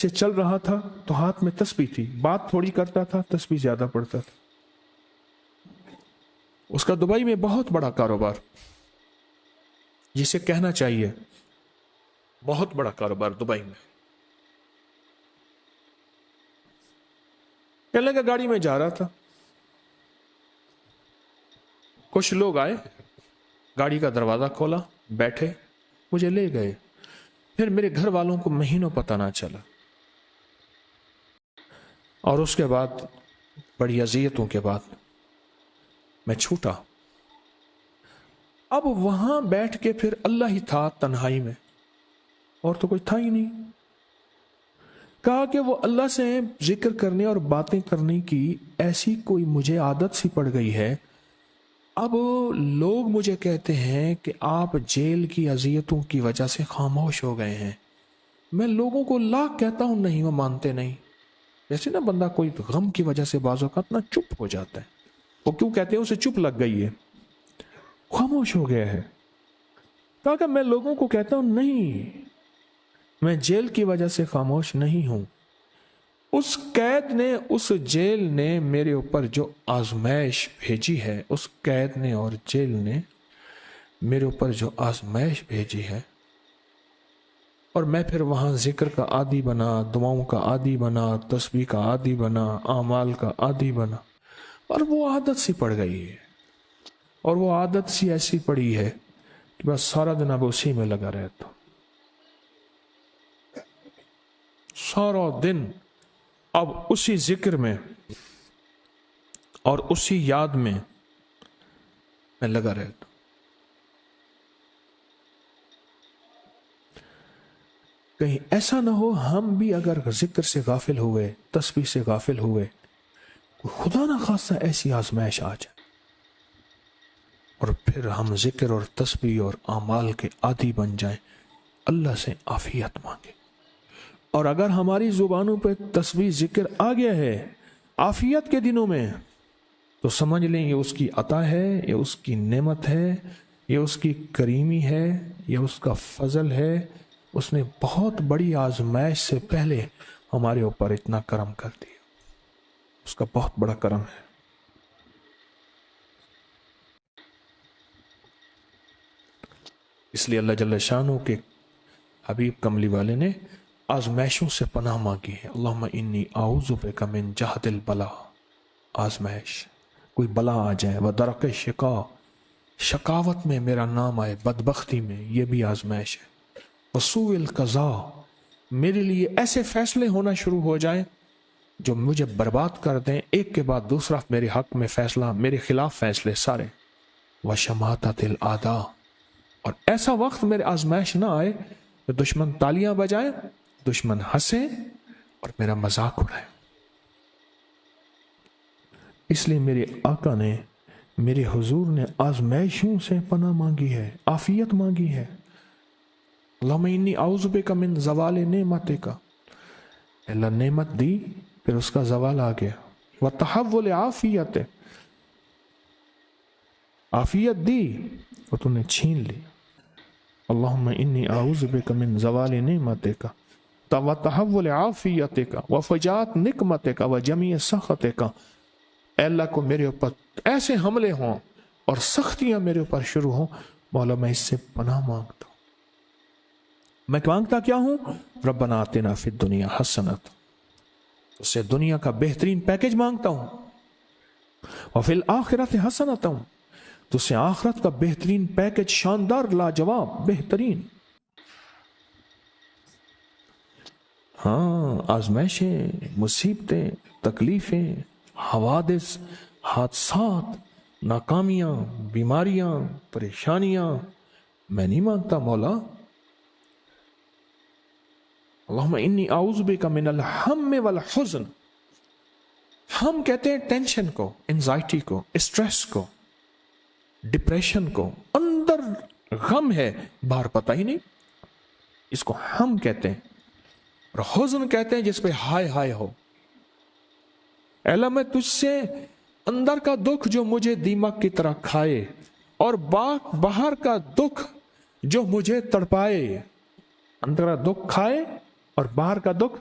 سے چل رہا تھا تو ہاتھ میں تسبیح تھی، بات تھوڑی کرتا تھا، تسبیح زیادہ پڑھتا تھا۔ اس کا دبئی میں بہت بڑا کاروبار، جسے کہنا چاہیے بہت بڑا کاروبار دبئی میں۔ کہنے لگا گاڑی میں جا رہا تھا، کچھ لوگ آئے، گاڑی کا دروازہ کھولا، بیٹھے، مجھے لے گئے۔ پھر میرے گھر والوں کو مہینوں پتہ نہ چلا، اور اس کے بعد بڑی اذیتوں کے بعد میں چھوٹا۔ اب وہاں بیٹھ کے پھر اللہ ہی تھا تنہائی میں، اور تو کوئی تھا ہی نہیں۔ کہا کہ وہ اللہ سے ذکر کرنے اور باتیں کرنے کی ایسی کوئی مجھے عادت سی پڑ گئی ہے، اب لوگ مجھے کہتے ہیں کہ آپ جیل کی اذیتوں کی وجہ سے خاموش ہو گئے ہیں۔ میں لوگوں کو لاکھ کہتا ہوں، نہیں، وہ مانتے نہیں۔ جیسے نا بندہ کوئی غم کی وجہ سے بعض اوقات نا چپ ہو جاتا ہے، وہ کیوں کہتے ہیں؟ اسے چپ لگ گئی ہے، خاموش ہو گیا ہے۔ کہا کہ میں لوگوں کو کہتا ہوں، نہیں، میں جیل کی وجہ سے خاموش نہیں ہوں۔ اس قید نے، اس جیل نے میرے اوپر جو آزمائش بھیجی ہے، اس قید نے اور جیل نے میرے اوپر جو آزمائش بھیجی ہے، اور میں پھر وہاں ذکر کا عادی بنا، دعاؤں کا عادی بنا، تسبیح کا عادی بنا، اعمال کا عادی بنا، اور وہ عادت سی پڑ گئی ہے، اور وہ عادت سی ایسی پڑی ہے کہ بس سارا دن اب اسی میں لگا رہتا ہوں، سارا دن اب اسی ذکر میں اور اسی یاد میں لگا رہتا ہوں۔ کہیں ایسا نہ ہو ہم بھی اگر ذکر سے غافل ہوئے، تسبیح سے غافل ہوئے، خدا نہ خواستہ ایسی آزمائش آ جائے، اور پھر ہم ذکر اور تسبیح اور اعمال کے عادی بن جائیں، اللہ سے عافیت مانگے۔ اور اگر ہماری زبانوں پہ تسبیح ذکر آ گیا ہے عافیت کے دنوں میں، تو سمجھ لیں یہ اس کی عطا ہے، یہ اس کی نعمت ہے، یہ اس کی کریمی ہے، یہ اس کا فضل ہے۔ اس نے بہت بڑی آزمائش سے پہلے ہمارے اوپر اتنا کرم کر دیا، اس کا بہت بڑا کرم ہے۔ اس لیے اللہ جل شانہ کے حبیب کملی والے نے آزمائشوں سے پناہ مانگی ہے۔ اللہم انی اعوذ بک من جہد البلاء، آزمائش، کوئی بلا آ جائے، ودرک شقاء، شقاوت میں میرا نام آئے، بدبختی میں، یہ بھی آزمائش ہے، وسوء القضاء، میرے لیے ایسے فیصلے ہونا شروع ہو جائیں جو مجھے برباد کر دیں، ایک کے بعد دوسرا میرے حق میں فیصلہ، میرے خلاف فیصلے سارے، وشماتۃ الاعداء، اور ایسا وقت میرے آزمائش نہ آئے کہ دشمن تالیاں بجائے، دشمن ہنسے اور میرا مذاق اڑائے۔ اس لیے میرے آقا نے، میرے حضور نے آزمائشوں سے پناہ مانگی ہے، عافیت مانگی ہے۔ اللہم انی اعوذ بک من زوال نعمتک، اللہ نعمت دی پھر اس کا زوال آ گیا، وتحول عافیت، عافیت دی اور تم نے چھین لی۔ اللہم انی اعوذ بک من زوال نعمتک وتحول عافیتک وفجاءت نقمتک وجمیع سخطک، اے اللہ کو میرے اوپر ایسے حملے ہوں اور سختیاں میرے اوپر شروع ہوں، مولا میں اس سے پناہ مانگتا ہوں۔ میں مانگتا کیا ہوں؟ ربنا آتنا فی الدنیا حسنۃ، اس سے دنیا کا بہترین پیکج مانگتا ہوں، وفی الآخرۃ حسنۃ، تو اس سے آخرت کا بہترین پیکج، شاندار، لاجواب، بہترین۔ ہاں، آزمائشیں، مصیبتیں، تکلیفیں، حوادث، حادثات، ناکامیاں، بیماریاں، پریشانیاں، میں نہیں مانگتا مولا۔ اللہم انی اعوذ بک من الہم والحزن، ہم کہتے ہیں ٹینشن کو، انزائٹی کو، اسٹریس کو، ڈپریشن کو، اندر غم ہے باہر پتہ ہی نہیں، اس کو ہم کہتے ہیں، اور حزن کہتے ہیں جس پہ ہائے ہائے ہو۔ اے اللہ میں تجھ سے اندر کا دکھ جو مجھے دیمک کی طرح کھائے، اور باہر کا دکھ جو مجھے تڑپائے، اندر کا دکھ کھائے اور باہر کا دکھ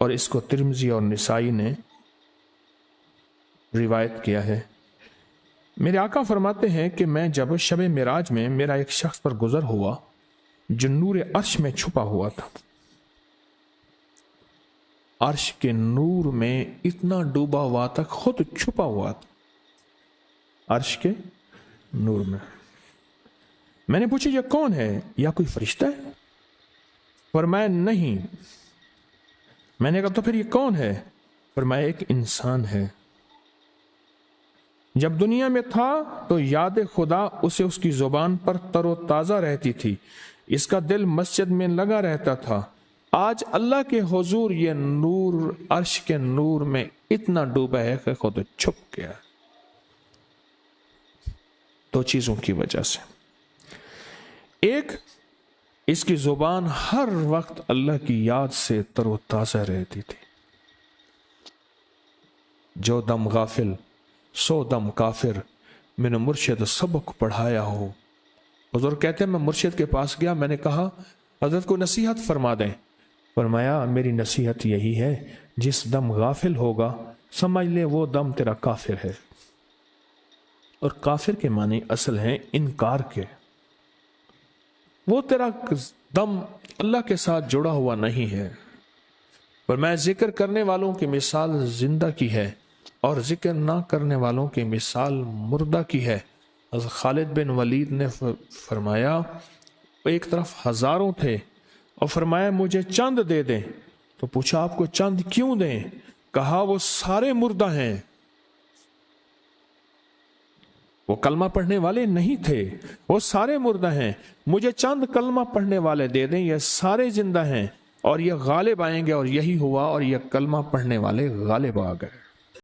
اور اس کو ترمذی اور نسائی نے روایت کیا ہے۔ میرے آقا فرماتے ہیں کہ میں جب شب معراج میں میرا ایک شخص پر گزر ہوا جو نور عرش میں چھپا ہوا تھا، عرش کے نور میں اتنا ڈوبا ہوا تھا، خود چھپا ہوا تھا عرش کے نور میں۔ میں نے پوچھا یہ کون ہے؟ یا کوئی فرشتہ ہے؟ فرمایا نہیں۔ میں نے کہا تو پھر یہ کون ہے؟ فرمایا ایک انسان ہے، جب دنیا میں تھا تو یاد خدا اسے اس کی زبان پر تر و تازہ رہتی تھی، اس کا دل مسجد میں لگا رہتا تھا، آج اللہ کے حضور یہ نور عرش کے نور میں اتنا ڈوبا ہے کہ خود چھپ گیا۔ دو چیزوں کی وجہ سے، ایک، اس کی زبان ہر وقت اللہ کی یاد سے تر و تازہ رہتی تھی۔ جو دم غافل سو دم کافر، میں نے مرشد سبق پڑھایا ہو۔ حضور کہتے ہیں میں مرشد کے پاس گیا، میں نے کہا حضرت کو نصیحت فرما دیں۔ فرمایا میری نصیحت یہی ہے، جس دم غافل ہوگا سمجھ لے وہ دم تیرا کافر ہے۔ اور کافر کے معنی اصل ہیں انکار کے، وہ تیرا دم اللہ کے ساتھ جڑا ہوا نہیں ہے۔ پر میں ذکر کرنے والوں کی مثال زندہ کی ہے اور ذکر نہ کرنے والوں کی مثال مردہ کی ہے۔ حضرت خالد بن ولید نے فرمایا ایک طرف ہزاروں تھے اور فرمایا مجھے چند دے دیں، تو پوچھا آپ کو چند کیوں دیں؟ کہا وہ سارے مردہ ہیں، وہ کلمہ پڑھنے والے نہیں تھے، وہ سارے مردہ ہیں، مجھے چند کلمہ پڑھنے والے دے دیں، یہ سارے زندہ ہیں اور یہ غالب آئیں گے۔ اور یہی ہوا، اور یہ کلمہ پڑھنے والے غالب آ گئے۔